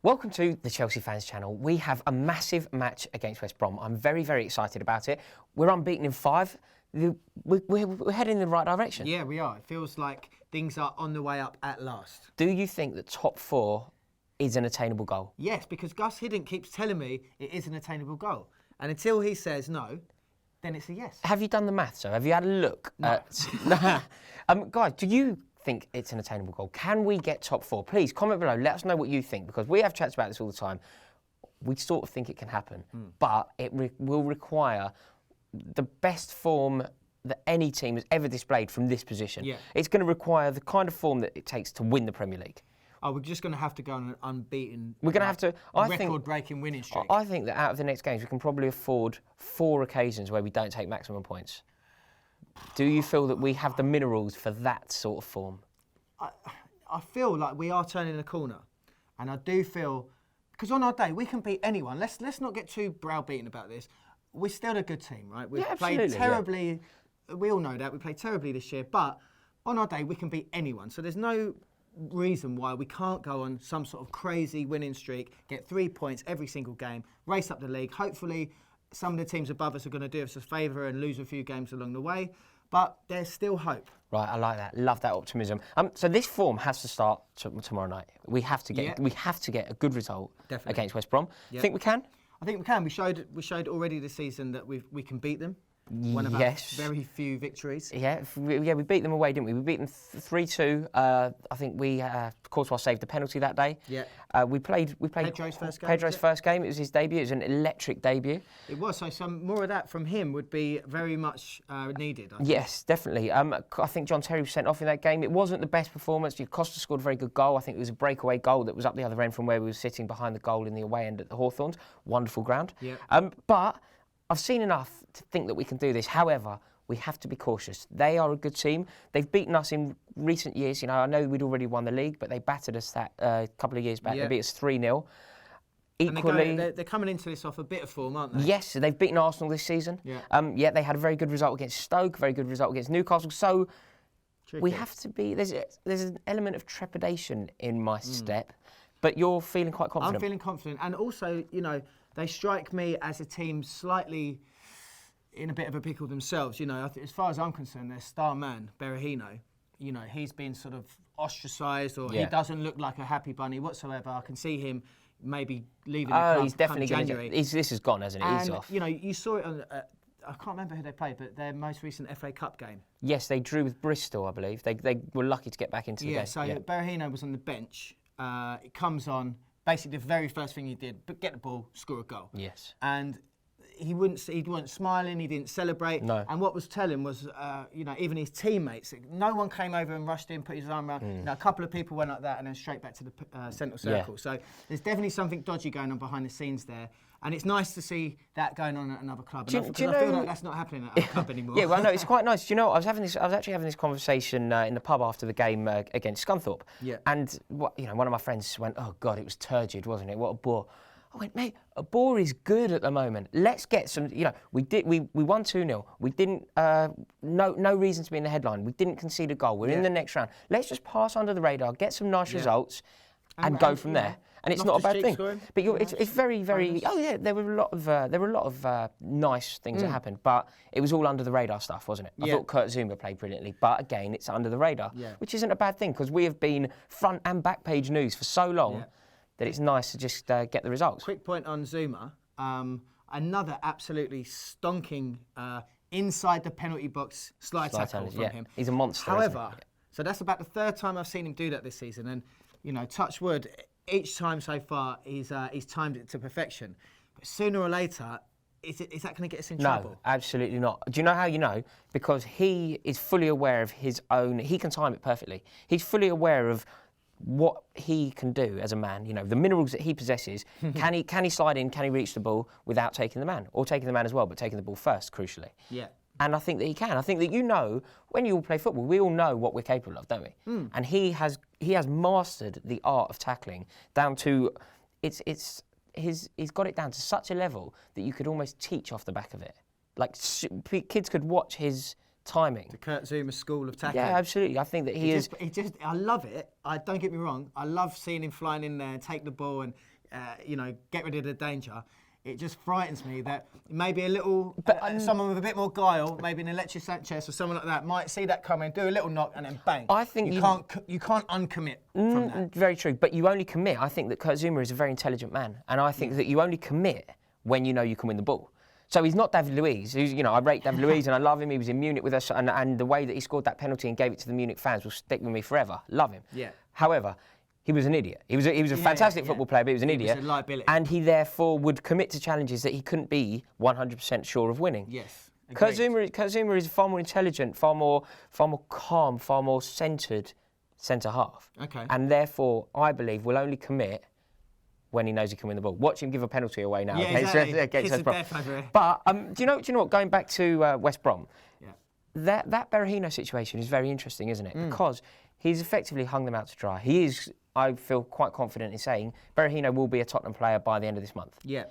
Welcome to the Chelsea Fans channel. We have a massive match against West Brom. I'm very, very excited about it. We're unbeaten in 5. We're heading in the right direction. Yeah, we are. It feels like things are on the way up at last. Do you think that top 4 is an attainable goal? Yes, because Gus Hiddink keeps telling me it is an attainable goal. And until he says no, then it's a yes. Have you done the maths, though? Have you had a look at... guys, do you think it's an attainable goal? Can we get top 4? Please comment below. Let us know what you think, because we have chats about this all the time. We sort of think it can happen, but it will require the best form that any team has ever displayed from this position. Yeah. It's going to require the kind of form that it takes to win the Premier League. Oh, we're just going to have to go on an unbeaten, We're going to have to. record-breaking winning streak. I think that out of the next games, we can probably afford 4 occasions where we don't take maximum points. Do you feel that we have the minerals for that sort of form? I feel like we are turning a corner, and I do feel because on our day we can beat anyone. Let's not get too browbeaten about this. We're still a good team, right? We've played terribly. Yeah. We all know that we played terribly this year, but on our day we can beat anyone. So there's no reason why we can't go on some sort of crazy winning streak, get 3 points every single game, race up the league. Hopefully, some of the teams above us are going to do us a favour and lose a few games along the way. But there's still hope. Right, I like that. Love that optimism. So this form has to start tomorrow night. We have to get a good result against West Brom. Yeah. Think we can? I think we can. We showed already this season that we can beat them. One of our very few victories. Yeah, we beat them away, didn't we? We beat them 3-2. I think we, Courtois saved the penalty that day. Yeah. We played Pedro's first game. Pedro's first game. It was his debut. It was an electric debut. It was. So some more of that from him would be very much needed. I think. Yes, definitely. I think John Terry was sent off in that game. It wasn't the best performance. Costa scored a very good goal. I think it was a breakaway goal that was up the other end from where we were sitting behind the goal in the away end at the Hawthorns. Wonderful ground. Yeah. But I've seen enough to think that we can do this. However, we have to be cautious. They are a good team. They've beaten us in recent years. You know, I know we'd already won the league, but they battered us that couple of years back. Yeah. They beat us 3-0. Equally, they're coming into this off a bit of form, aren't they? yes, they've beaten Arsenal this season. Yeah. They had a very good result against Stoke, very good result against Newcastle. So we have to be. There's an element of trepidation in my step, but you're feeling quite confident. I'm feeling confident, and also, you know, they strike me as a team slightly in a bit of a pickle themselves. You know, as far as I'm concerned, their star man, Berahino, you know, he's been sort of ostracised, or he doesn't look like a happy bunny whatsoever. I can see him maybe leaving the club he's definitely come January. This is gone, hasn't it? And, He's off. you know, you saw it on, I can't remember who they played, but their most recent FA Cup game. Yes, they drew with Bristol, I believe. They were lucky to get back into the game. So Berahino was on the bench. It comes on. Basically, the very first thing he did, get the ball, score a goal. Yes. And he wasn't smiling. He didn't celebrate. No. And what was telling was, you know, even his teammates, no one came over and rushed in, put his arm around. You know, a couple of people went like that, and then straight back to the central circle. So there's definitely something dodgy going on behind the scenes there. And it's nice to see that going on at another club. Because I feel like that's not happening at our club anymore. Yeah, well, no, it's quite nice. Do you know, I was actually having this conversation in the pub after the game against Scunthorpe. Yeah. And you know, one of my friends went, "Oh God, it was turgid, wasn't it? What a bore." I went, "Mate, a bore is good at the moment. Let's get some." You know, we won 2-0. We didn't. No reason to be in the headline. We didn't concede a goal. We're in the next round. Let's just pass under the radar, get some nice results, and go from there. And it's not a bad thing. But it's very, very. Oh yeah, there were a lot of nice things that happened, but it was all under the radar stuff, wasn't it? I thought Kurt Zuma played brilliantly, but again, it's under the radar, which isn't a bad thing because we have been front and back page news for so long that it's nice to just get the results. Quick point on Zuma. Another absolutely stonking inside the penalty box slide tackle from him. He's a monster. However, so that's about the 3rd time I've seen him do that this season, and you know, touch wood. Each time so far, he's timed it to perfection. But sooner or later, is that going to get us in trouble? No, absolutely not. Do you know how you know? Because he is fully aware of his own. He can time it perfectly. He's fully aware of what he can do as a man. You know, the minerals that he possesses. Can he slide in? Can he reach the ball without taking the man, or taking the man as well, but taking the ball first, crucially? Yeah. And I think that he can. I think that, you know, when you all play football, we all know what we're capable of, don't we? And he has mastered the art of tackling down to he's got it down to such a level that you could almost teach off the back of it. Like kids could watch his timing. The Kurt Zouma school of tackling. Yeah, absolutely. I think that he is. I love it. Don't get me wrong. I love seeing him flying in there and take the ball and, get rid of the danger. It just frightens me that maybe a little, someone with a bit more guile, maybe an Alexis Sanchez or someone like that, might see that coming, do a little knock, and then bang. I think you can't uncommit from that. Very true. But you only commit. I think that Kurt Zouma is a very intelligent man, and I think that you only commit when you know you can win the ball. So he's not David Luiz. Who's, I rate David Luiz and I love him. He was in Munich with us, and the way that he scored that penalty and gave it to the Munich fans will stick with me forever. Love him. Yeah. However, he was an idiot. He was a fantastic football player, but he was an idiot. He was a liability. And he therefore would commit to challenges that he couldn't be 100% sure of winning. Yes. Kurt Zouma is far more intelligent, far more calm, far more centred centre half. Okay. And therefore, I believe will only commit when he knows he can win the ball. Watch him give a penalty away now. Yeah, exactly. Kiss of death over here. But do you know what? Going back to West Brom, yeah. that Berahino situation is very interesting, isn't it? Because he's effectively hung them out to dry. He is. I feel quite confident in saying Berahino will be a Tottenham player by the end of this month. Yeah.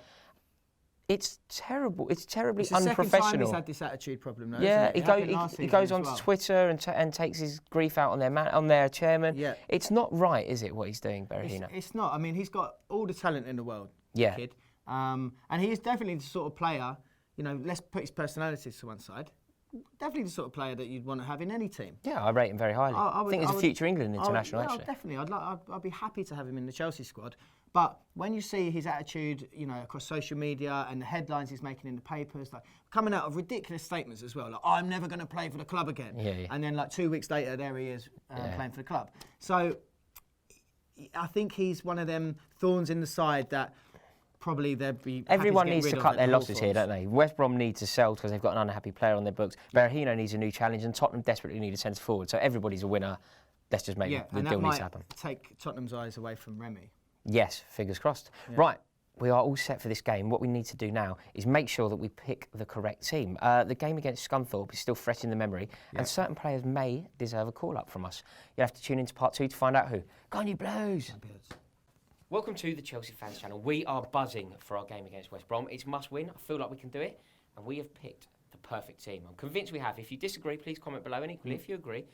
It's terrible. It's terribly It's the unprofessional. second time he's had this attitude problem, though, yeah, isn't it? he goes onto Twitter and takes his grief out on their chairman. Yeah. It's not right, is it, what he's doing, Berahino? It's not. I mean, he's got all the talent in the world, Yeah. the kid. And he is definitely the sort of player, let's put his personalities to one side, definitely the sort of player that you'd want to have in any team. Yeah, I rate him very highly. I think he's a future England international, actually. Definitely. I'd be happy to have him in the Chelsea squad. But when you see his attitude, across social media and the headlines he's making in the papers, like coming out of ridiculous statements as well, like I'm never going to play for the club again. Yeah. And then like 2 weeks later, there he is playing for the club. So I think he's one of them thorns in the side that probably they'd be. Everyone happy to needs get to rid cut of their at losses here, Hawthorns. don't they? West Brom need to sell because they've got an unhappy player on their books. Berahino needs a new challenge, and Tottenham desperately need a centre forward. So everybody's a winner. Let's just make the deal needs to happen. Take Tottenham's eyes away from Remy. Yes, fingers crossed. Yeah. Right, we are all set for this game. What we need to do now is make sure that we pick the correct team. The game against Scunthorpe is still fresh in the memory, and certain players may deserve a call-up from us. You'll have to tune into part 2 to find out who. Go on, you Blues! Welcome to the Chelsea Fans Channel. We are buzzing for our game against West Brom. It's must win. I feel like we can do it, and we have picked the perfect team. I'm convinced we have. If you disagree, please comment below, and equally, if you agree,